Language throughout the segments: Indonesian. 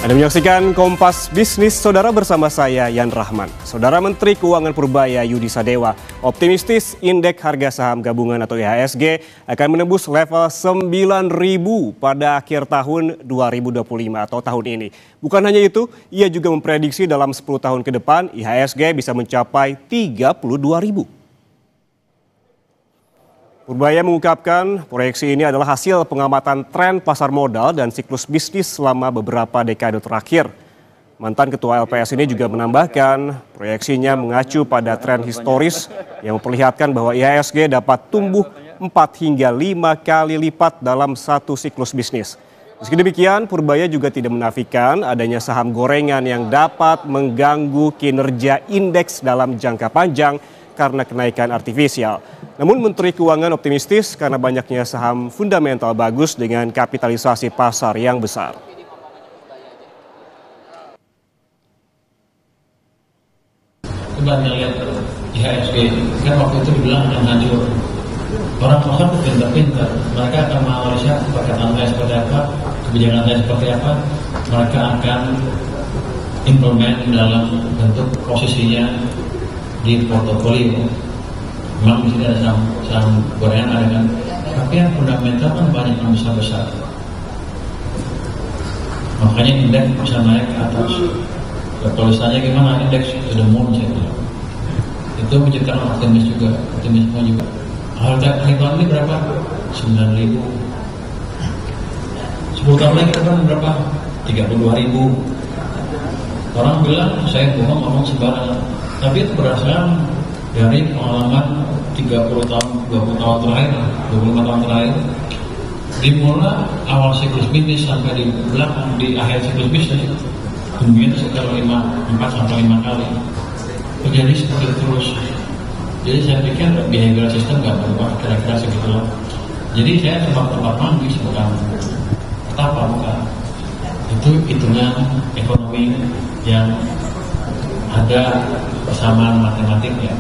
Anda menyaksikan Kompas Bisnis Saudara bersama saya Yan Rahman. Saudara Menteri Keuangan Purbaya Yudi Sadewa optimistis indeks harga saham gabungan atau IHSG akan menembus level 9.000 pada akhir tahun 2025 atau tahun ini. Bukan hanya itu, ia juga memprediksi dalam 10 tahun ke depan IHSG bisa mencapai 32.000. Purbaya mengungkapkan proyeksi ini adalah hasil pengamatan tren pasar modal dan siklus bisnis selama beberapa dekade terakhir. Mantan Ketua LPS ini juga menambahkan proyeksinya mengacu pada tren historis yang memperlihatkan bahwa IHSG dapat tumbuh 4 hingga 5 kali lipat dalam satu siklus bisnis. Meski demikian, Purbaya juga tidak menafikan adanya saham gorengan yang dapat mengganggu kinerja indeks dalam jangka panjang karena kenaikan artifisial. Namun Menteri Keuangan optimistis karena banyaknya saham fundamental bagus dengan kapitalisasi pasar yang besar. Coba lihat IHSG, kan waktu itu dibilang akan hancur. Orang pasar itu pintar-pintar, mereka akan menganalisa perkataan saya seperti apa, kebijakan saya seperti apa, mereka akan implement dalam bentuk posisinya di portofolio. Memang di sini ada saham gorengan ada kan, tapi yang fundamental kan banyak yang besar-besar. Makanya indeks bisa naik ke atas. Tulisannya gimana, indeks to the moon saya bilang. Itu menciptakan optimisme juga. Harga tahun ini berapa? 9.000. 10 tahun lagi kan berapa? 32.000. Orang bilang saya ngomong sembarangan, tapi itu berdasarkan dari pengalaman 30 tahun, 20 tahun terakhir, 25 tahun terakhir. Dimulai awal siklus bisnis sampai di belakang, di akhir siklus bisnis, tumbuhnya itu sekitar 4 sampai 5 kali. Terjadi seperti itu terus. Jadi saya pikir behavioral system nggak berubah, kira-kira segitu. Jadi saya tempat manggis bukan petapa, bukan. Itu hitungan ekonomi yang ada persamaan matematiknya.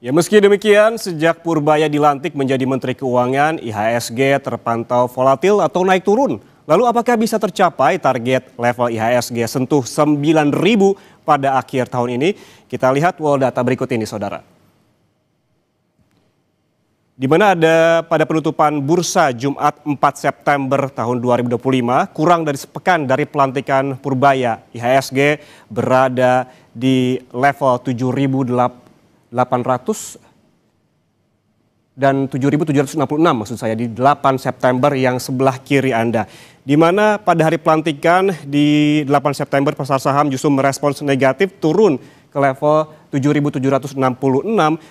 Ya, meski demikian, sejak Purbaya dilantik menjadi Menteri Keuangan, IHSG terpantau volatil atau naik turun. Lalu apakah bisa tercapai target level IHSG sentuh 9.000 pada akhir tahun ini? Kita lihat wall data berikut ini, saudara. Di mana ada pada penutupan bursa Jumat 4 September tahun 2025, kurang dari sepekan dari pelantikan Purbaya, IHSG berada di level 7.800 dan 7.766 maksud saya di 8 September yang sebelah kiri Anda. Di mana pada hari pelantikan di 8 September pasar saham justru merespons negatif turun ke level 7.766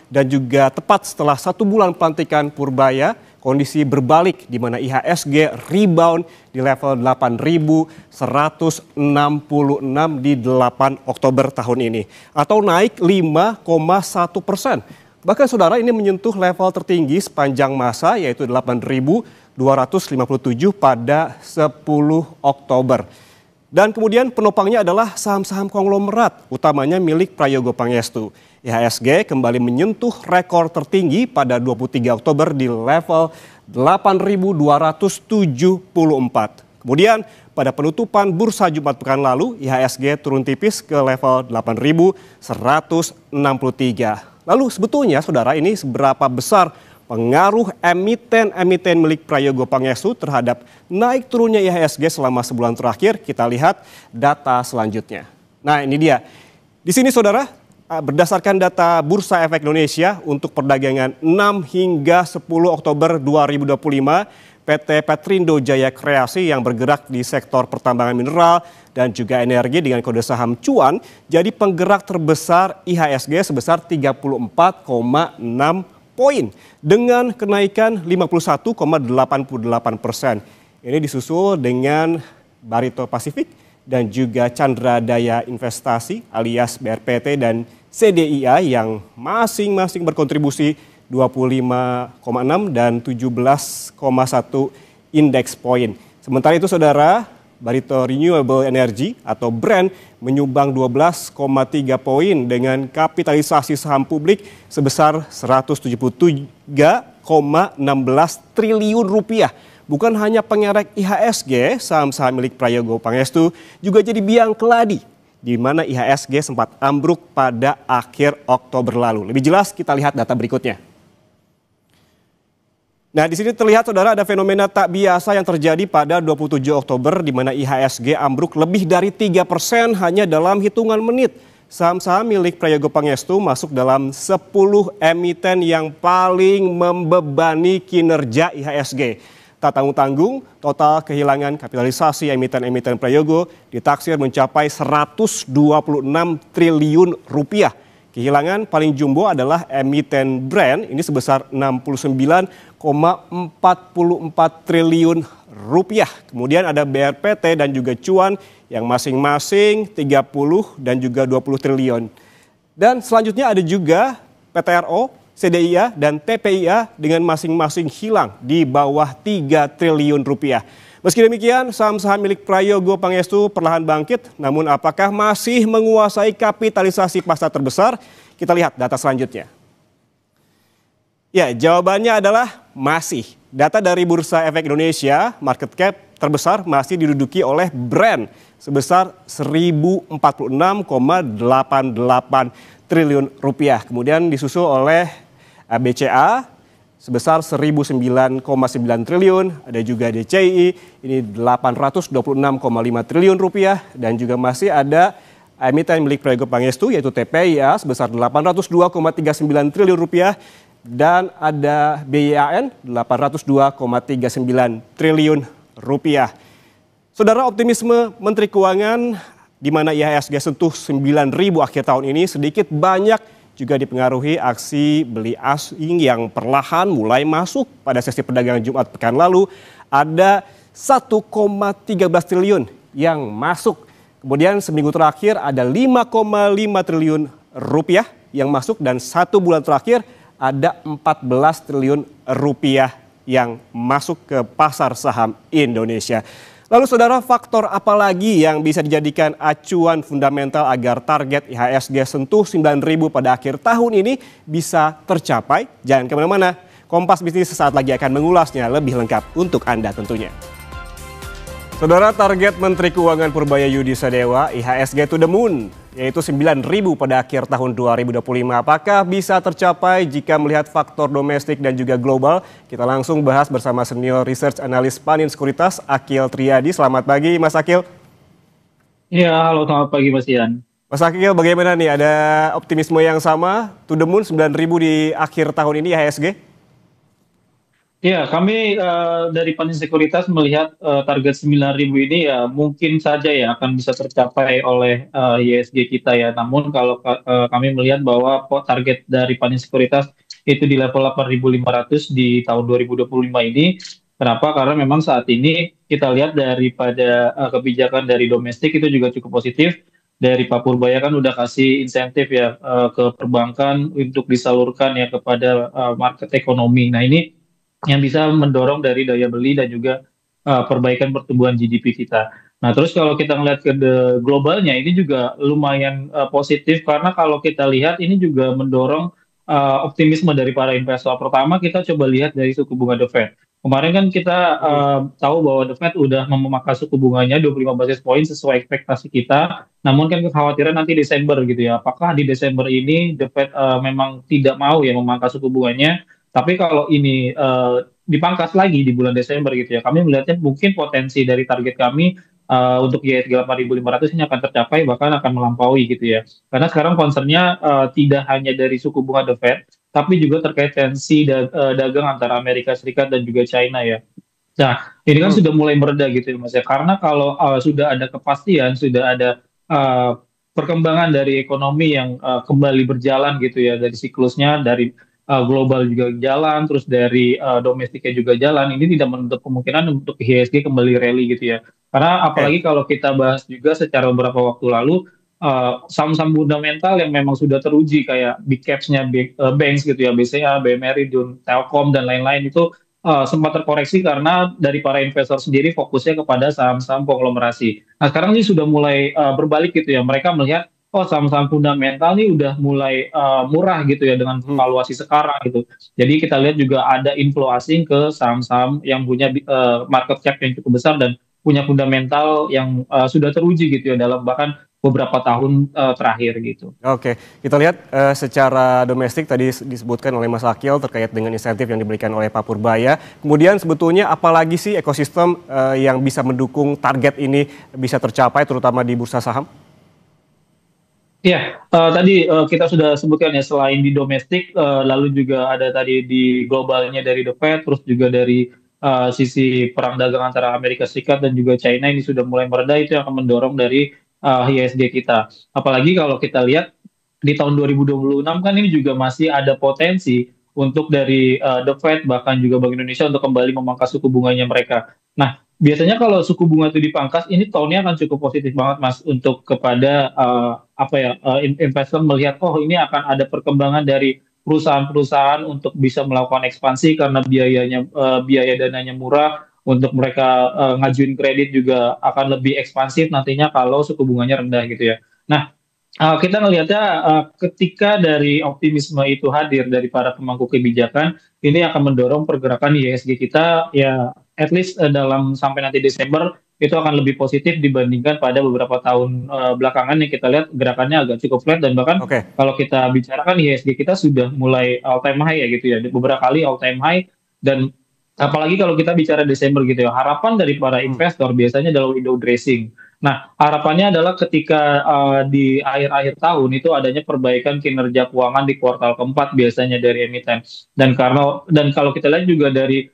dan juga tepat setelah 1 bulan pelantikan Purbaya, kondisi berbalik di mana IHSG rebound di level 8.166 di 8 Oktober tahun ini atau naik 5,1%. Bahkan saudara ini menyentuh level tertinggi sepanjang masa yaitu 8.257 pada 10 Oktober. Dan kemudian penopangnya adalah saham-saham konglomerat, utamanya milik Prayogo Pangestu. IHSG kembali menyentuh rekor tertinggi pada 23 Oktober di level 8.274. Kemudian pada penutupan bursa Jumat pekan lalu, IHSG turun tipis ke level 8.163. Lalu sebetulnya saudara ini seberapa besar pengaruh emiten-emiten milik Prayogo Pangestu terhadap naik turunnya IHSG selama sebulan terakhir? Kita lihat data selanjutnya. Nah, ini dia. Di sini saudara, berdasarkan data Bursa Efek Indonesia untuk perdagangan 6 hingga 10 Oktober 2025, PT Petrindo Jaya Kreasi yang bergerak di sektor pertambangan mineral dan juga energi dengan kode saham cuan jadi penggerak terbesar IHSG sebesar 34,6 poin dengan kenaikan 51,88%. Ini disusul dengan Barito Pasifik dan juga Chandra Daya Investasi alias BRPT dan CDIA yang masing-masing berkontribusi 25,6 dan 17,1 indeks poin. Sementara itu saudara, Barito Renewable Energy atau BREN menyumbang 12,3 poin dengan kapitalisasi saham publik sebesar 173,16 triliun rupiah. Bukan hanya pengerek IHSG, saham-saham milik Prayogo Pangestu juga jadi biang keladi, di mana IHSG sempat ambruk pada akhir Oktober lalu. Lebih jelas kita lihat data berikutnya. Nah, di sini terlihat saudara ada fenomena tak biasa yang terjadi pada 27 Oktober di mana IHSG ambruk lebih dari 3% hanya dalam hitungan menit. Saham-saham milik Prayogo Pangestu masuk dalam 10 emiten yang paling membebani kinerja IHSG. Tak tanggung-tanggung, total kehilangan kapitalisasi emiten-emiten Prayogo ditaksir mencapai 126 triliun rupiah. Kehilangan paling jumbo adalah emiten BREN, ini sebesar 69,44 triliun rupiah. Kemudian ada BRPT dan juga Cuan yang masing-masing 30 dan juga 20 triliun. Dan selanjutnya ada juga PTRO, CDIA dan TPIA dengan masing-masing hilang di bawah 3 triliun rupiah. Meski demikian, saham-saham milik Prayogo Pangestu perlahan bangkit, namun apakah masih menguasai kapitalisasi pasar terbesar? Kita lihat data selanjutnya. Ya, jawabannya adalah masih. Data dari Bursa Efek Indonesia, market cap terbesar masih diduduki oleh BREN sebesar 1046,88 triliun rupiah. Kemudian disusul oleh BCA sebesar 1009,9 triliun, ada juga DCI ini 826,5 triliun rupiah, dan juga masih ada emiten milik Prayogo Pangestu yaitu TPIA sebesar 802,39 triliun rupiah, dan ada BIAN 802,39 triliun rupiah. Saudara, optimisme Menteri Keuangan di mana IHSG sentuh 9.000 akhir tahun ini sedikit banyak juga dipengaruhi aksi beli asing yang perlahan mulai masuk. Pada sesi perdagangan Jumat pekan lalu ada 1,13 triliun yang masuk. Kemudian seminggu terakhir ada 5,5 triliun rupiah yang masuk, dan 1 bulan terakhir ada 14 triliun rupiah yang masuk ke pasar saham Indonesia. Lalu saudara, faktor apa lagi yang bisa dijadikan acuan fundamental agar target IHSG sentuh 9.000 pada akhir tahun ini bisa tercapai? Jangan kemana-mana, Kompas Bisnis sesaat lagi akan mengulasnya lebih lengkap untuk Anda tentunya. Saudara, target Menteri Keuangan Purbayayudi Sadewa IHSG to the moon, yaitu 9.000 pada akhir tahun 2025. Apakah bisa tercapai jika melihat faktor domestik dan juga global? Kita langsung bahas bersama senior research analis Panin Sekuritas, Akil Triadi. Selamat pagi Mas Akil. Iya, halo, selamat pagi Mas Ian. Mas Akil, bagaimana nih, ada optimisme yang sama to the moon 9.000 di akhir tahun ini IHSG? Ya, kami dari Panin Sekuritas melihat target 9.000 ini ya mungkin saja ya akan bisa tercapai oleh IHSG kita ya. Namun kalau kami melihat bahwa target dari Panin Sekuritas itu di level 8.500 di tahun 2025 ini. Kenapa? Karena memang saat ini kita lihat daripada kebijakan dari domestik itu juga cukup positif. Dari Pak Purbaya kan udah kasih insentif ya ke perbankan untuk disalurkan ya kepada market ekonomi. Nah, ini yang bisa mendorong dari daya beli dan juga perbaikan pertumbuhan GDP kita. Nah, terus kalau kita ngelihat ke globalnya ini juga lumayan positif, karena kalau kita lihat ini juga mendorong optimisme dari para investor. Pertama, kita coba lihat dari suku bunga The Fed. Kemarin kan kita tahu bahwa The Fed udah memangkas suku bunganya 25 basis point sesuai ekspektasi kita. Namun kan kekhawatiran nanti Desember gitu ya. Apakah di Desember ini The Fed memang tidak mau ya memangkas suku bunganya? Tapi kalau ini dipangkas lagi di bulan Desember gitu ya, kami melihatnya mungkin potensi dari target kami untuk IHSG 8.500 ini akan tercapai, bahkan akan melampaui gitu ya. Karena sekarang concernnya tidak hanya dari suku bunga The Fed, tapi juga terkait tensi dagang antara Amerika Serikat dan juga China ya. Nah, ini kan sudah mulai mereda gitu ya Mas ya. Karena kalau sudah ada kepastian, sudah ada perkembangan dari ekonomi yang kembali berjalan gitu ya, dari siklusnya, dari global juga jalan, terus dari domestiknya juga jalan, ini tidak menutup kemungkinan untuk IHSG kembali rally gitu ya. Karena apalagi kalau kita bahas juga secara beberapa waktu lalu, saham-saham fundamental yang memang sudah teruji kayak big caps-nya banks gitu ya, BCA, BMRI, Telkom, dan lain-lain itu sempat terkoreksi karena dari para investor sendiri fokusnya kepada saham-saham konglomerasi. Nah, sekarang sih sudah mulai berbalik gitu ya. Mereka melihat, oh saham-saham fundamental nih udah mulai murah gitu ya dengan Hmm. valuasi sekarang gitu. Jadi kita lihat juga ada inflow asing ke saham-saham yang punya market cap yang cukup besar dan punya fundamental yang sudah teruji gitu ya dalam bahkan beberapa tahun terakhir gitu. Oke, kita lihat secara domestik tadi disebutkan oleh Mas Akil terkait dengan insentif yang diberikan oleh Pak Purbaya. Kemudian sebetulnya apalagi sih ekosistem yang bisa mendukung target ini bisa tercapai terutama di bursa saham? Iya, tadi kita sudah sebutkan ya selain di domestik, lalu juga ada tadi di globalnya dari The Fed, terus juga dari sisi perang dagang antara Amerika Serikat dan juga China ini sudah mulai mereda itu yang akan mendorong dari ISG kita. Apalagi kalau kita lihat di tahun 2026 kan ini juga masih ada potensi untuk dari The Fed bahkan juga Bank Indonesia untuk kembali memangkas suku bunganya mereka. Nah, biasanya kalau suku bunga itu dipangkas, ini tahunnya akan cukup positif banget, Mas, untuk kepada apa ya investor melihat oh ini akan ada perkembangan dari perusahaan-perusahaan untuk bisa melakukan ekspansi karena biaya dananya murah untuk mereka ngajuin kredit juga akan lebih ekspansif nantinya kalau suku bunganya rendah gitu ya. Nah, kita ngelihatnya ketika dari optimisme itu hadir dari para pemangku kebijakan, ini akan mendorong pergerakan IHSG kita ya at least dalam sampai nanti Desember itu akan lebih positif dibandingkan pada beberapa tahun belakangan yang kita lihat gerakannya agak cukup flat dan bahkan Oke. kalau kita bicarakan IHSG kita sudah mulai all time high ya gitu ya, beberapa kali all time high dan apalagi kalau kita bicara Desember gitu ya, harapan dari para Hmm. investor biasanya adalah window dressing. Nah, harapannya adalah ketika di akhir-akhir tahun itu adanya perbaikan kinerja keuangan di kuartal keempat biasanya dari emiten. Dan kalau kita lihat juga dari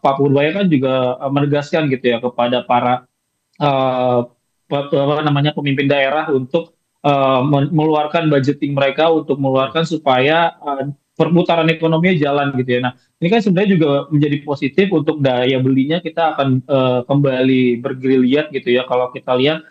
Pak Purbaya kan juga menegaskan gitu ya kepada para eh, apa namanya pemimpin daerah untuk mengeluarkan budgeting mereka untuk mengeluarkan supaya perputaran ekonominya jalan gitu ya. Nah, ini kan sebenarnya juga menjadi positif untuk daya belinya kita akan kembali bergeliat gitu ya. Kalau kita lihat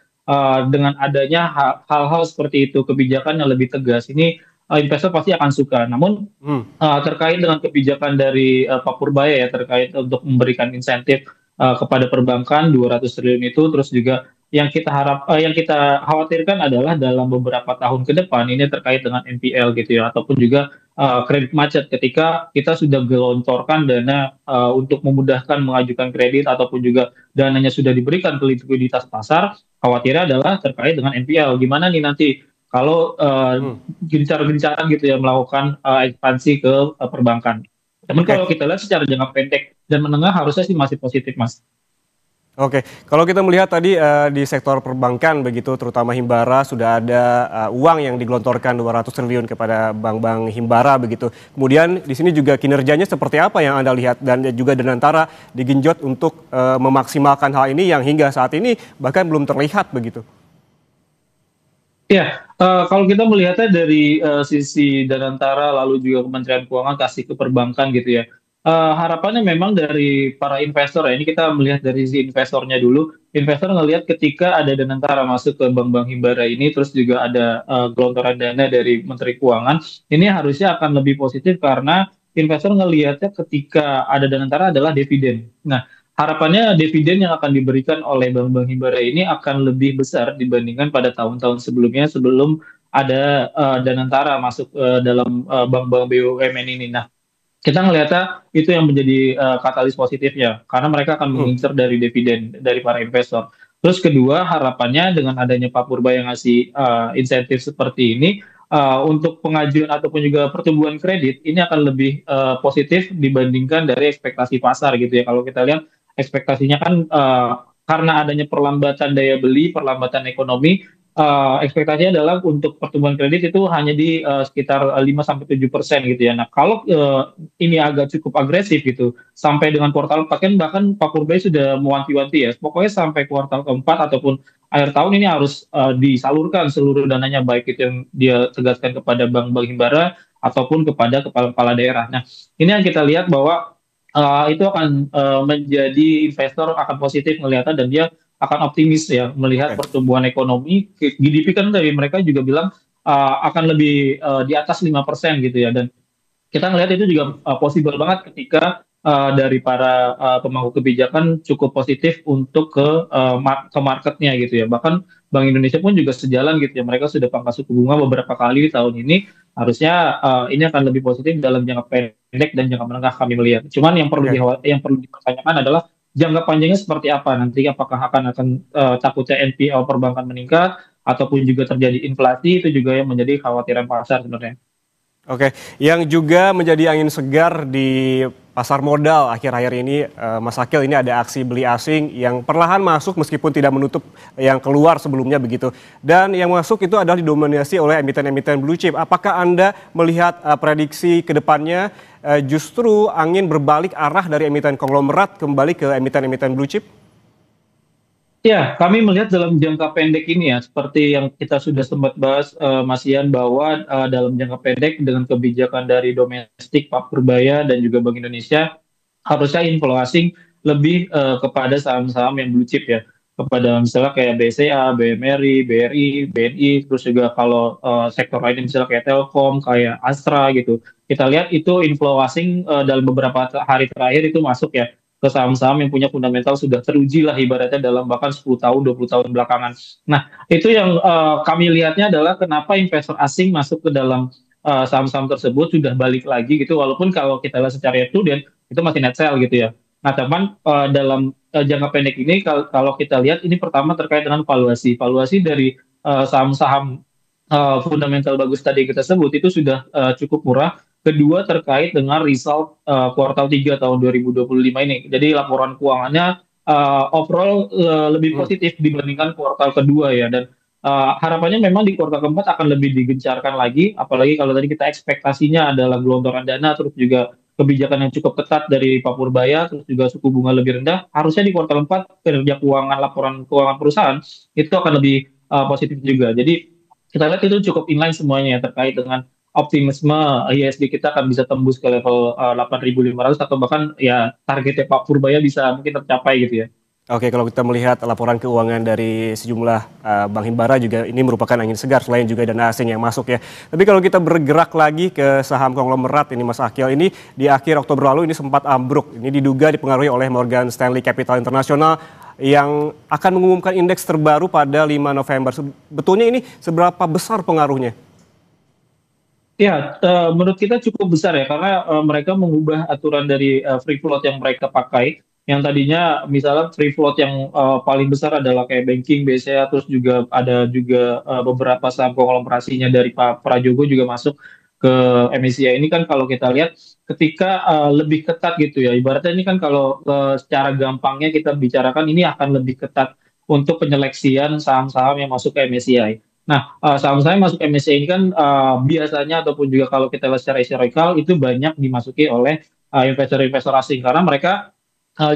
dengan adanya hal-hal seperti itu, kebijakan yang lebih tegas, ini investor pasti akan suka. Namun Hmm. terkait dengan kebijakan dari Pak Purbaya ya terkait untuk memberikan insentif kepada perbankan 200 triliun itu terus juga yang kita khawatirkan adalah dalam beberapa tahun ke depan ini terkait dengan NPL gitu ya ataupun juga kredit macet ketika kita sudah gelontorkan dana untuk memudahkan mengajukan kredit ataupun juga dananya sudah diberikan ke likuiditas pasar khawatirnya adalah terkait dengan NPL gimana nih nanti kalau Hmm. gencar-gencaran gitu ya melakukan ekspansi ke perbankan. Namun Oke. kalau kita lihat secara jangka pendek dan menengah harusnya sih masih positif, Mas. Oke, kalau kita melihat tadi di sektor perbankan begitu, terutama Himbara sudah ada uang yang digelontorkan 200 triliun kepada bank-bank Himbara begitu. Kemudian di sini juga kinerjanya seperti apa yang Anda lihat dan juga Danantara digenjot untuk memaksimalkan hal ini yang hingga saat ini bahkan belum terlihat begitu. Ya, kalau kita melihatnya dari sisi Danantara lalu juga Kementerian Keuangan kasih ke perbankan gitu ya. Harapannya memang dari para investor ya. Ini kita melihat dari sisi investornya dulu. Investor ngelihat ketika ada Danantara masuk ke bank-bank Himbara ini, terus juga ada gelontoran dana dari Menteri Keuangan, ini harusnya akan lebih positif karena investor ngelihatnya ketika ada Danantara adalah dividen. Nah, harapannya dividen yang akan diberikan oleh bank-bank himbara ini akan lebih besar dibandingkan pada tahun-tahun sebelumnya sebelum ada Danantara masuk dalam bank-bank BUMN ini. Nah, kita ngelihatnya itu yang menjadi katalis positifnya karena mereka akan Hmm. mengincar dari dividen dari para investor. Terus kedua harapannya dengan adanya Pak Purba yang ngasih insentif seperti ini untuk pengajuan ataupun juga pertumbuhan kredit ini akan lebih positif dibandingkan dari ekspektasi pasar gitu ya. Kalau kita lihat ekspektasinya kan karena adanya perlambatan daya beli, perlambatan ekonomi, ekspektasinya adalah untuk pertumbuhan kredit itu hanya di sekitar 5-7% gitu ya. Nah, kalau ini agak cukup agresif gitu, sampai dengan kuartal 4 kan bahkan Pak Purbay sudah mewanti-wanti ya, pokoknya sampai kuartal keempat ataupun akhir tahun ini harus disalurkan seluruh dananya baik itu yang dia tegaskan kepada bank-bank himbara ataupun kepada kepala-kepala daerah. Nah, ini yang kita lihat bahwa itu akan menjadi investor akan positif melihatnya dan dia akan optimis ya melihat Oke. pertumbuhan ekonomi. GDP kan dari mereka juga bilang akan lebih di atas 5% gitu ya dan kita ngelihat itu juga possible banget ketika dari para pemangku kebijakan cukup positif untuk ke marketnya gitu ya. Bahkan Bank Indonesia pun juga sejalan gitu ya. Mereka sudah pangkas suku bunga beberapa kali di tahun ini. Harusnya ini akan lebih positif dalam jangka pendek dan jangka menengah kami melihat. Cuman Oke. yang perlu dipertanyakan adalah jangka panjangnya seperti apa nanti, apakah akan takutnya NPL perbankan meningkat ataupun juga terjadi inflasi, itu juga yang menjadi khawatiran pasar sebenarnya. Oke, yang juga menjadi angin segar di pasar modal akhir-akhir ini, Mas Akil, ini ada aksi beli asing yang perlahan masuk meskipun tidak menutup yang keluar sebelumnya begitu. Dan yang masuk itu adalah didominasi oleh emiten-emiten blue chip. Apakah Anda melihat prediksi ke depannya justru angin berbalik arah dari emiten konglomerat kembali ke emiten-emiten blue chip? Ya, kami melihat dalam jangka pendek ini ya, seperti yang kita sudah sempat bahas, Mas Ian, bahwa dalam jangka pendek dengan kebijakan dari domestik, Pak Purbaya dan juga Bank Indonesia, harusnya inflow asing lebih kepada saham-saham yang blue chip ya, kepada misalnya kayak BCA, BMRI, BRI, BNI, terus juga kalau sektor lainnya misalnya kayak Telkom, kayak Astra gitu. Kita lihat itu inflow asing dalam beberapa hari terakhir itu masuk ya ke saham-saham yang punya fundamental sudah teruji lah ibaratnya dalam bahkan 10 tahun, 20 tahun belakangan. Nah, itu yang kami lihatnya adalah kenapa investor asing masuk ke dalam saham-saham tersebut sudah balik lagi gitu, walaupun kalau kita lihat secara prudent itu masih net sell gitu ya. Nah, teman dalam jangka pendek ini kalau kita lihat ini pertama terkait dengan valuasi. Valuasi dari saham-saham fundamental bagus tadi kita sebut itu sudah cukup murah. Kedua terkait dengan result kuartal 3 tahun 2025 ini. Jadi laporan keuangannya overall lebih Hmm. positif dibandingkan kuartal kedua ya. Dan harapannya memang di kuartal keempat akan lebih digencarkan lagi. Apalagi kalau tadi kita ekspektasinya adalah gelontoran dana, terus juga kebijakan yang cukup ketat dari Pak Purbaya, terus juga suku bunga lebih rendah. Harusnya di kuartal 4 kinerja keuangan, laporan keuangan perusahaan itu akan lebih positif juga. Jadi kita lihat itu cukup inline semuanya ya terkait dengan optimisme IHSG kita akan bisa tembus ke level 8.500 atau bahkan ya targetnya Pak Purbaya bisa mungkin tercapai gitu ya. Oke, kalau kita melihat laporan keuangan dari sejumlah bank himbara juga ini merupakan angin segar selain juga dana asing yang masuk ya. Tapi kalau kita bergerak lagi ke saham konglomerat ini Mas Akil, ini di akhir Oktober lalu ini sempat ambruk. Ini diduga dipengaruhi oleh Morgan Stanley Capital International yang akan mengumumkan indeks terbaru pada 5 November. Sebetulnya ini seberapa besar pengaruhnya? Ya, menurut kita cukup besar ya karena mereka mengubah aturan dari free float yang mereka pakai. Yang tadinya misalnya free float yang paling besar adalah kayak banking, BCA, terus juga ada juga beberapa saham konglomerasinya dari Pak Prajogo juga masuk ke MSCI ini kan kalau kita lihat ketika lebih ketat gitu ya. Ibaratnya ini kan kalau secara gampangnya kita bicarakan ini akan lebih ketat untuk penyeleksian saham-saham yang masuk ke MSCI. Nah, saham-saham masuk MSCI ini kan biasanya ataupun juga kalau kita lihat secara historical itu banyak dimasuki oleh investor-investor asing karena mereka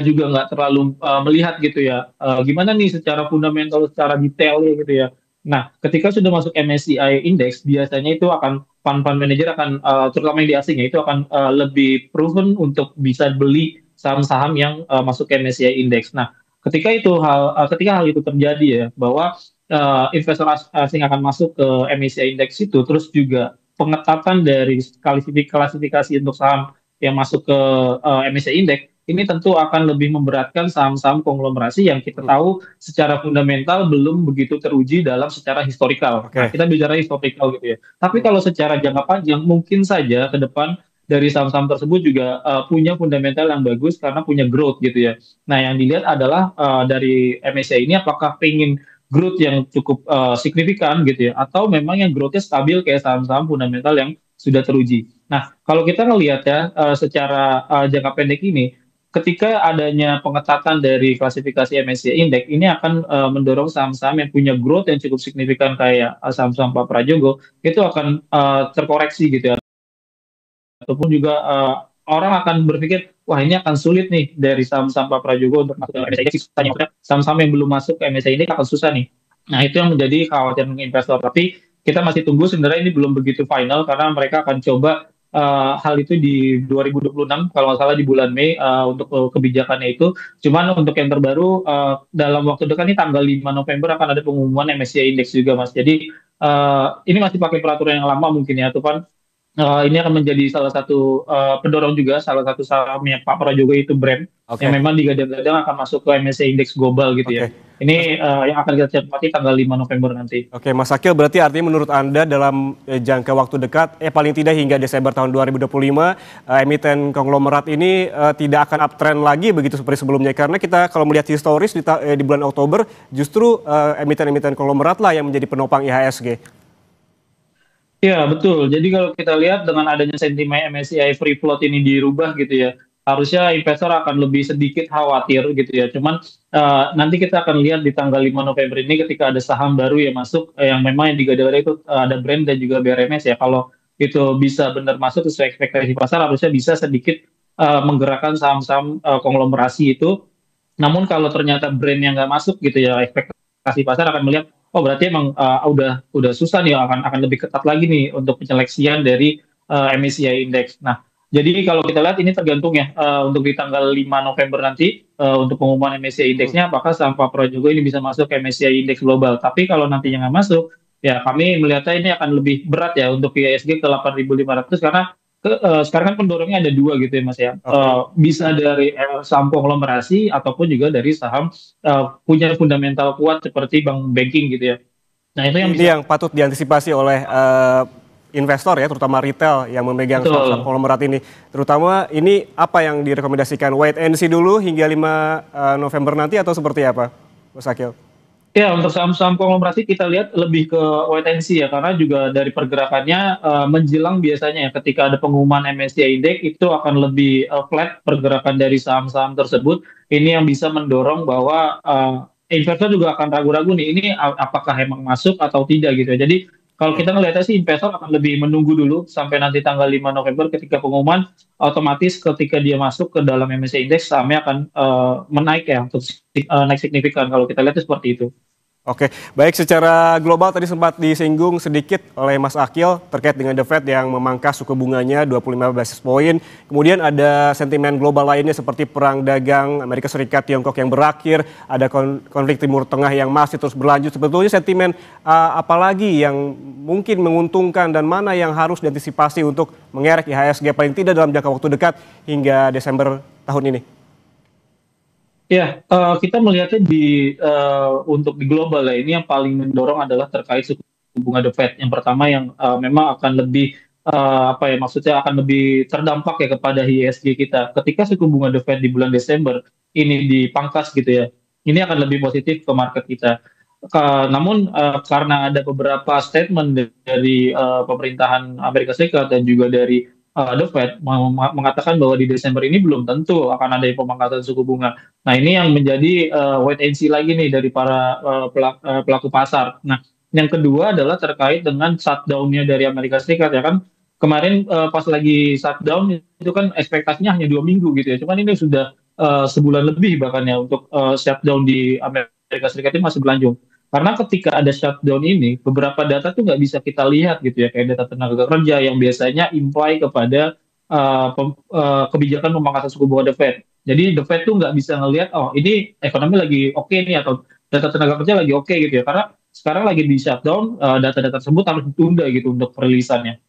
juga nggak terlalu melihat gitu ya gimana nih secara fundamental, secara detail ya gitu ya. Nah, ketika sudah masuk MSCI Index biasanya itu akan fund manager akan terutama yang di asing ya itu akan lebih proven untuk bisa beli saham-saham yang masuk ke MSCI Index. Nah, ketika hal itu terjadi ya bahwa investor asing akan masuk ke MSCI Index itu, terus juga pengetatan dari klasifikasi untuk saham yang masuk ke MSCI Index, ini tentu akan lebih memberatkan saham-saham konglomerasi yang kita tahu secara fundamental belum begitu teruji dalam secara historikal. Nah, Oke. kita bicara historikal gitu ya. Tapi kalau secara jangka panjang, mungkin saja ke depan dari saham-saham tersebut juga punya fundamental yang bagus karena punya growth gitu ya. Nah, yang dilihat adalah dari MSCI ini apakah pengen growth yang cukup signifikan gitu ya, atau memang yang growth-nya stabil kayak saham-saham fundamental yang sudah teruji. Nah, kalau kita ngelihat ya secara jangka pendek ini, ketika adanya pengetatan dari klasifikasi MSCI Index, ini akan mendorong saham-saham yang punya growth yang cukup signifikan kayak saham-saham Pak Prajogo, itu akan terkoreksi gitu ya ataupun juga orang akan berpikir, wah ini akan sulit nih dari saham-saham Pak Prajogo untuk masuk ke MSCI Index. Sisanya saham-saham yang belum masuk ke MSCI Index akan susah nih. Nah itu yang menjadi kekhawatiran investor. Tapi kita masih tunggu sebenarnya ini belum begitu final karena mereka akan coba hal itu di 2026 kalau nggak salah di bulan Mei untuk kebijakannya itu. Cuman untuk yang terbaru dalam waktu dekat ini tanggal 5 November akan ada pengumuman MSCI Index juga Mas. Jadi ini masih pakai peraturan yang lama mungkin ya, Tuhan. ini akan menjadi salah satu pendorong juga, salah satu sahamnya Pak Prajogo itu brand yang Oke, memang digadang-gadang akan masuk ke MSCI Index Global gitu ya. oke. Ini yang akan kita cermati tanggal 5 November nanti. Oke, Mas Akil, berarti artinya menurut Anda dalam jangka waktu dekat, paling tidak hingga Desember tahun 2025, emiten konglomerat ini tidak akan uptrend lagi begitu seperti sebelumnya. Karena kita kalau melihat historis di bulan Oktober, justru emiten-emiten konglomerat lah yang menjadi penopang IHSG. Iya, betul. Jadi kalau kita lihat dengan adanya sentimen MSCI free float ini dirubah gitu ya, harusnya investor akan lebih sedikit khawatir gitu ya. Cuman nanti kita akan lihat di tanggal 5 November ini ketika ada saham baru yang masuk yang memang yang digadang-gadang itu ada brand dan juga BRMS ya. Kalau itu bisa benar masuk sesuai ekspektasi pasar, harusnya bisa sedikit menggerakkan saham-saham konglomerasi itu. Namun kalau ternyata brand yang nggak masuk gitu ya, ekspektasi pasar akan melihat, oh berarti emang udah susah nih, akan lebih ketat lagi nih untuk penyeleksian dari MSCI Index. Nah, jadi kalau kita lihat ini tergantung ya untuk di tanggal 5 November nanti untuk pengumuman MSCI Index-nya apakah saham Pak Prajogo ini bisa masuk ke MSCI Index Global. Tapi kalau nantinya nggak masuk, ya kami melihatnya ini akan lebih berat ya untuk IHSG ke 8.500 karena sekarang kan pendorongnya ada dua gitu ya Mas ya. Oke. Bisa dari saham konglomerasi ataupun juga dari saham punya fundamental kuat seperti bank banking gitu ya. Nah, itu yang Ini bisa yang patut diantisipasi oleh investor ya, terutama retail yang memegang saham-saham betul. konglomerat ini. Terutama ini apa yang direkomendasikan? Wait and see dulu hingga 5 November nanti atau seperti apa, Mas Akil? Ya, untuk saham-saham konglomerasi kita lihat lebih ke wait and see ya, karena juga dari pergerakannya menjelang biasanya ya ketika ada pengumuman MSCI Index itu akan lebih flat pergerakan dari saham-saham tersebut. Ini yang bisa mendorong bahwa investor juga akan ragu-ragu nih, ini apakah emang masuk atau tidak gitu ya. Jadi kalau kita ngelihatnya sih investor akan lebih menunggu dulu sampai nanti tanggal 5 November ketika pengumuman, otomatis ketika dia masuk ke dalam MSCI Index sahamnya akan menaik ya untuk naik signifikan kalau kita lihat itu seperti itu. Oke, baik secara global tadi sempat disinggung sedikit oleh Mas Akil terkait dengan The Fed yang memangkas suku bunganya 25 basis point. Kemudian ada sentimen global lainnya seperti perang dagang Amerika Serikat Tiongkok yang berakhir, ada konflik Timur Tengah yang masih terus berlanjut. Sebetulnya sentimen apalagi yang mungkin menguntungkan dan mana yang harus diantisipasi untuk mengerek IHSG paling tidak dalam jangka waktu dekat hingga Desember tahun ini? Ya, kita melihatnya untuk di global ya, ini yang paling mendorong adalah terkait suku bunga The Fed. Yang pertama yang memang akan lebih apa ya maksudnya akan lebih terdampak ya kepada ISG kita. Ketika suku bunga The Fed di bulan Desember ini dipangkas gitu ya, ini akan lebih positif ke market kita. Namun karena ada beberapa statement dari pemerintahan Amerika Serikat dan juga dari The Fed mengatakan bahwa di Desember ini belum tentu akan ada pemangkasan suku bunga. Nah, ini yang menjadi wait and see lagi nih dari para pelaku pasar. Nah, yang kedua adalah terkait dengan shutdown-nya dari Amerika Serikat ya kan. Kemarin pas lagi shutdown itu kan ekspektasinya hanya 2 minggu gitu ya. Cuman ini sudah sebulan lebih bahkan ya untuk shutdown di Amerika Serikat ini masih berlanjut. Karena ketika ada shutdown ini, beberapa data tuh nggak bisa kita lihat gitu ya, kayak data tenaga kerja yang biasanya imply kepada kebijakan pemangkasan suku bunga The Fed. Jadi The Fed tuh nggak bisa ngelihat, oh ini ekonomi lagi oke nih atau data tenaga kerja lagi oke gitu ya. Karena sekarang lagi di shutdown, data-data tersebut harus ditunda gitu untuk perilisannya.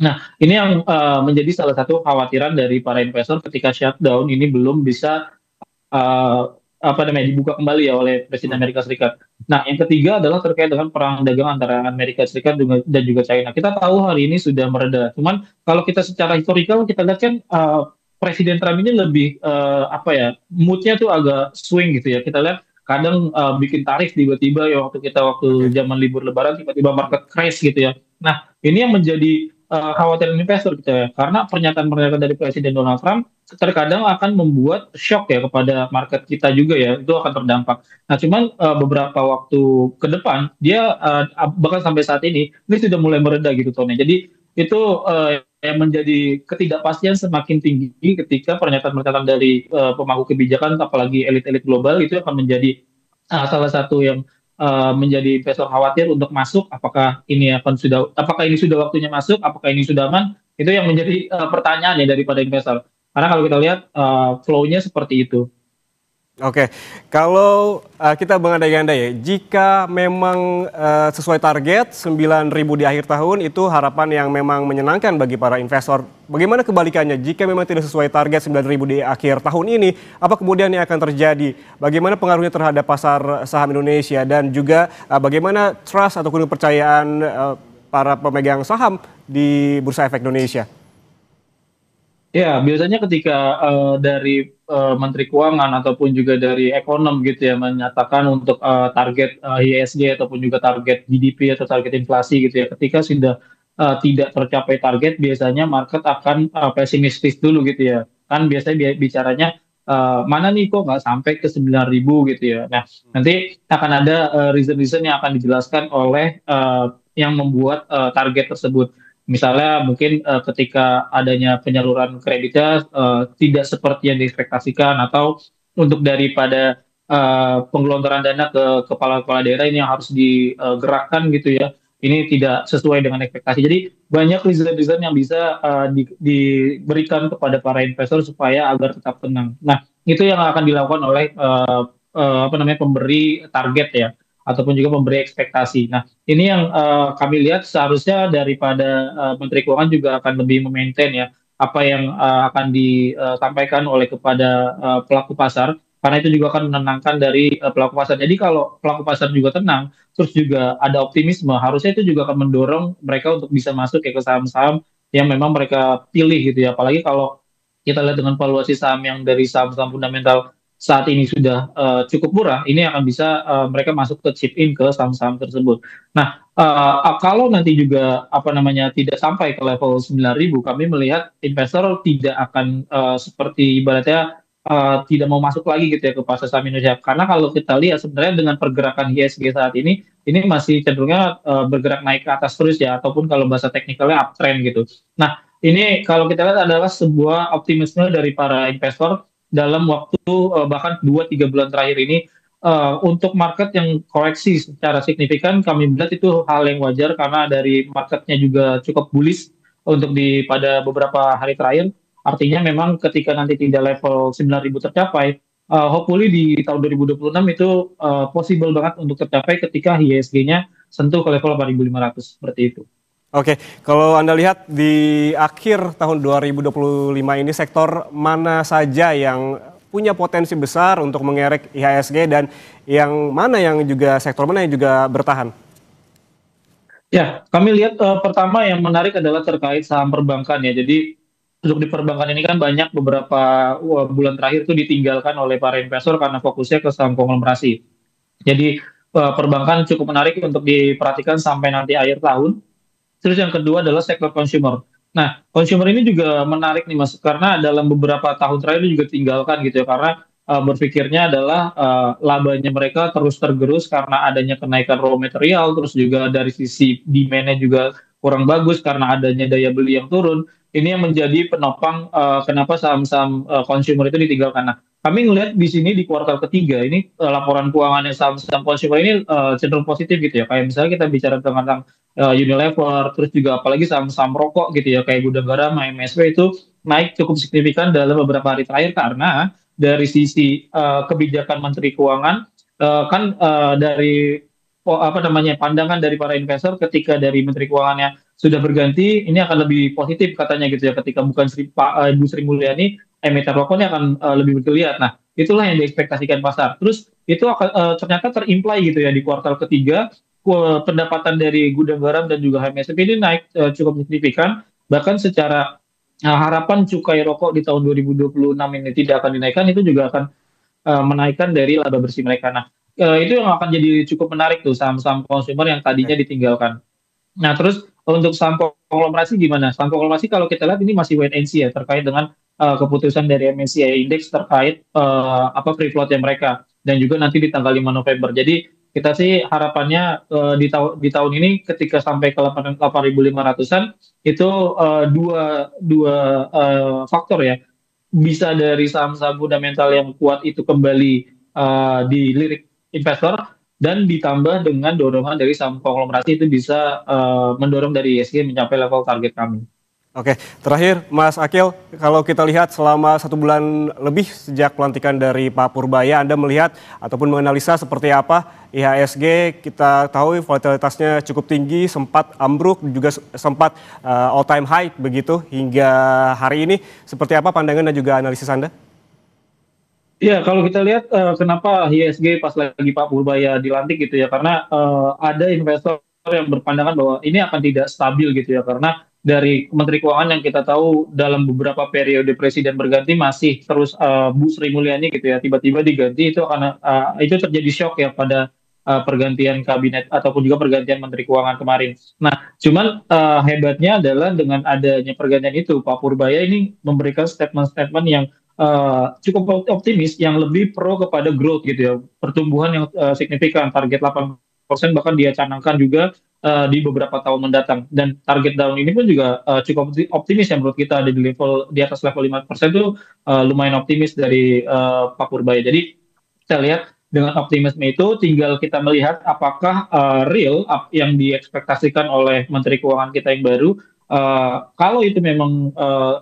Nah, ini yang menjadi salah satu kekhawatiran dari para investor ketika shutdown ini belum bisa eh, apa namanya dibuka kembali ya oleh Presiden Hmm. Amerika Serikat. Nah, yang ketiga adalah terkait dengan perang dagang antara Amerika Serikat dan juga China. Kita tahu hari ini sudah mereda. Cuman kalau kita secara historikal kita lihat kan Presiden Trump ini lebih apa ya moodnya tuh agak swing gitu ya. Kita lihat kadang bikin tarif tiba-tiba ya waktu Oke. zaman libur Lebaran tiba-tiba market crash gitu ya. Nah, ini yang menjadi khawatiran investor gitu ya. Karena pernyataan-pernyataan dari Presiden Donald Trump terkadang akan membuat shock ya kepada market kita juga ya, itu akan terdampak. Nah, cuman beberapa waktu ke depan dia bahkan sampai saat ini sudah mulai mereda gitu tonnya. Jadi itu yang menjadi ketidakpastian semakin tinggi ketika pernyataan-pernyataan dari pemangku kebijakan apalagi elit-elit global itu akan menjadi salah satu yang menjadi investor khawatir untuk masuk apakah ini sudah waktunya masuk, apakah ini sudah aman, itu yang menjadi pertanyaan ya daripada investor. Karena kalau kita lihat flow-nya seperti itu. Oke, kalau kita mengandai-andai ya, jika memang sesuai target 9.000 di akhir tahun itu harapan yang memang menyenangkan bagi para investor. Bagaimana kebalikannya jika memang tidak sesuai target 9.000 di akhir tahun ini, apa kemudian yang akan terjadi? Bagaimana pengaruhnya terhadap pasar saham Indonesia dan juga bagaimana trust ataupun kepercayaan para pemegang saham di Bursa Efek Indonesia? Ya, biasanya ketika dari Menteri Keuangan ataupun juga dari ekonom gitu ya menyatakan untuk target ISG ataupun juga target GDP atau target inflasi gitu ya, ketika sudah tidak tercapai target, biasanya market akan pesimistis dulu gitu ya. Kan biasanya bicaranya mana nih kok nggak sampai ke 9.000 gitu ya. Nah, nanti akan ada reason-reason yang akan dijelaskan oleh yang membuat target tersebut. Misalnya mungkin ketika adanya penyaluran kreditnya tidak seperti yang diekspektasikan atau untuk daripada penggelontoran dana ke kepala-kepala daerah ini yang harus digerakkan gitu ya. Ini tidak sesuai dengan ekspektasi. Jadi banyak reason-reason yang bisa diberikan kepada para investor supaya agar tetap tenang. Nah, itu yang akan dilakukan oleh apa namanya pemberi target ya ataupun juga pemberi ekspektasi. Nah, ini yang kami lihat seharusnya daripada Menteri Keuangan juga akan lebih memaintain ya apa yang akan disampaikan oleh kepada pelaku pasar karena itu juga akan menenangkan dari pelaku pasar. Jadi kalau pelaku pasar juga tenang, terus juga ada optimisme, harusnya itu juga akan mendorong mereka untuk bisa masuk ya ke saham-saham yang memang mereka pilih gitu ya. Apalagi kalau kita lihat dengan valuasi saham yang dari saham-saham fundamental saat ini sudah cukup murah, ini akan bisa mereka masuk ke chip in ke saham-saham tersebut. Nah, kalau nanti juga apa namanya tidak sampai ke level 9.000, kami melihat investor tidak akan seperti ibaratnya tidak mau masuk lagi gitu ya ke pasar saham Indonesia. Karena kalau kita lihat sebenarnya dengan pergerakan ISG saat ini masih cenderungnya bergerak naik ke atas terus ya, ataupun kalau bahasa teknikalnya uptrend gitu. Nah, ini kalau kita lihat adalah sebuah optimisme dari para investor dalam waktu bahkan 2-3 bulan terakhir ini untuk market yang koreksi secara signifikan kami melihat itu hal yang wajar karena dari marketnya juga cukup bullish untuk pada beberapa hari terakhir. Artinya memang ketika nanti tidak level 9.000 tercapai, hopefully di tahun 2026 itu possible banget untuk tercapai ketika ISG-nya sentuh ke level 8.500 seperti itu. Oke, kalau Anda lihat di akhir tahun 2025 ini sektor mana saja yang punya potensi besar untuk mengerek IHSG dan yang mana yang juga sektor mana yang juga bertahan? Ya, kami lihat pertama yang menarik adalah terkait saham perbankan ya. Jadi untuk di perbankan ini kan banyak beberapa bulan terakhir itu ditinggalkan oleh para investor karena fokusnya ke saham konglomerasi. Jadi perbankan cukup menarik untuk diperhatikan sampai nanti akhir tahun. Terus yang kedua adalah sektor consumer. Nah, consumer ini juga menarik nih Mas, karena dalam beberapa tahun terakhir ini juga tinggalkan gitu ya, karena berpikirnya adalah labanya mereka terus tergerus karena adanya kenaikan raw material, terus juga dari sisi demand-nya juga kurang bagus karena adanya daya beli yang turun. Ini yang menjadi penopang kenapa saham-saham consumer itu ditinggalkan. Nah, kami ngelihat di sini di kuartal ketiga ini laporan keuangannya saham-saham consumer ini cenderung positif gitu ya. Kayak misalnya kita bicara tentang Unilever, terus juga apalagi saham-saham rokok gitu ya, kayak Gudang Garam, MSW itu naik cukup signifikan dalam beberapa hari terakhir karena dari sisi kebijakan Menteri Keuangan kan dari apa namanya pandangan dari para investor ketika dari Menteri Keuangannya sudah berganti, ini akan lebih positif katanya gitu ya, ketika bukan Ibu Sri Mulyani, emiten rokoknya akan lebih bergeliat. Nah, itulah yang diekspektasikan pasar. Terus itu akan ternyata terimply gitu ya di kuartal ketiga pendapatan dari Gudang Garam dan juga HMSP ini naik cukup signifikan, bahkan secara harapan cukai rokok di tahun 2026 ini tidak akan dinaikkan, itu juga akan menaikkan dari laba bersih mereka. Nah, itu yang akan jadi cukup menarik tuh saham-saham konsumer yang tadinya ditinggalkan. Nah, terus untuk saham konglomerasi gimana? Saham konglomerasi kalau kita lihat ini masih wait and see ya terkait dengan keputusan dari MSCI Index terkait apa free float-nya mereka dan juga nanti di tanggal 5 November. Jadi kita sih harapannya di tahun ini ketika sampai ke 8.500-an itu dua faktor ya. Bisa dari saham-saham fundamental yang kuat itu kembali dilirik investor dan ditambah dengan dorongan dari saham konglomerasi itu bisa mendorong dari ISG mencapai level target kami. Oke, terakhir Mas Akil, kalau kita lihat selama 1 bulan lebih sejak pelantikan dari Pak Purbaya, Anda melihat ataupun menganalisa seperti apa IHSG? Kita tahu volatilitasnya cukup tinggi, sempat ambruk, juga sempat all time high begitu hingga hari ini. Seperti apa pandangan dan juga analisis Anda? Iya, kalau kita lihat kenapa IHSG pas lagi Pak Purbaya dilantik gitu ya, karena ada investor yang berpandangan bahwa ini akan tidak stabil gitu ya, karena dari Menteri Keuangan yang kita tahu dalam beberapa periode presiden berganti masih terus Bu Sri Mulyani gitu ya, tiba-tiba diganti itu karena itu terjadi shock ya pada pergantian kabinet ataupun juga pergantian Menteri Keuangan kemarin. Nah, cuman hebatnya adalah dengan adanya pergantian itu, Pak Purbaya ini memberikan statement-statement yang cukup optimis yang lebih pro kepada growth gitu ya, pertumbuhan yang signifikan, target 8% bahkan dia canangkan juga di beberapa tahun mendatang, dan target tahun ini pun juga cukup optimis ya menurut kita, ada di level di atas level 5% itu lumayan optimis dari Pak Purbaya. Jadi kita lihat dengan optimisme itu tinggal kita melihat apakah real yang diekspektasikan oleh Menteri Keuangan kita yang baru. Kalau itu memang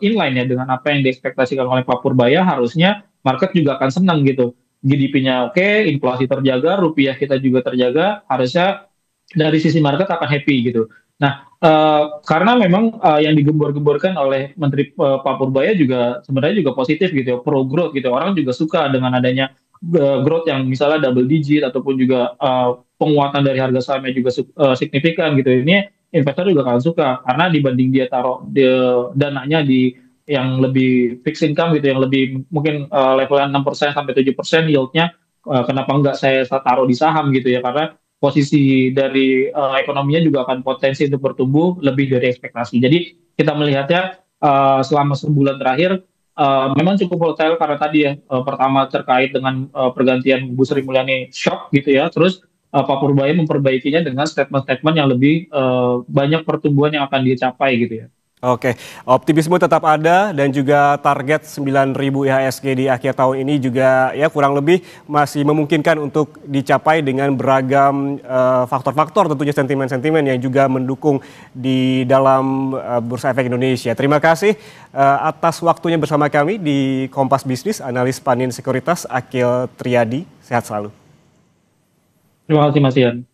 inline ya dengan apa yang diekspektasikan oleh Pak Purbaya, harusnya market juga akan senang gitu. GDP-nya oke, inflasi terjaga, rupiah kita juga terjaga, harusnya dari sisi market akan happy gitu. Nah, karena memang yang digembor-gemborkan oleh Menteri Pak Purbaya juga sebenarnya juga positif gitu ya, pro growth gitu. Orang juga suka dengan adanya growth yang misalnya double digit ataupun juga penguatan dari harga sahamnya juga signifikan gitu. Ini investor juga akan suka karena dibanding dia taruh dananya di yang lebih fixed income gitu, yang lebih mungkin levelnya 6% sampai 7% yieldnya, kenapa enggak saya taruh di saham gitu ya, karena posisi dari ekonominya juga akan potensi untuk bertumbuh lebih dari ekspektasi. Jadi kita melihatnya selama sebulan terakhir memang cukup volatile karena tadi ya, pertama terkait dengan pergantian Bu Sri Mulyani shock gitu ya, terus Pak Purbaya memperbaikinya dengan statement-statement yang lebih banyak pertumbuhan yang akan dicapai gitu ya. Oke, optimisme tetap ada dan juga target 9.000 IHSG di akhir tahun ini juga ya kurang lebih masih memungkinkan untuk dicapai dengan beragam faktor-faktor, tentunya sentimen-sentimen yang juga mendukung di dalam Bursa Efek Indonesia. Terima kasih atas waktunya bersama kami di Kompas Bisnis, analis Panin Sekuritas Akil Triadi. Sehat selalu. Terima kasih Mas Ian.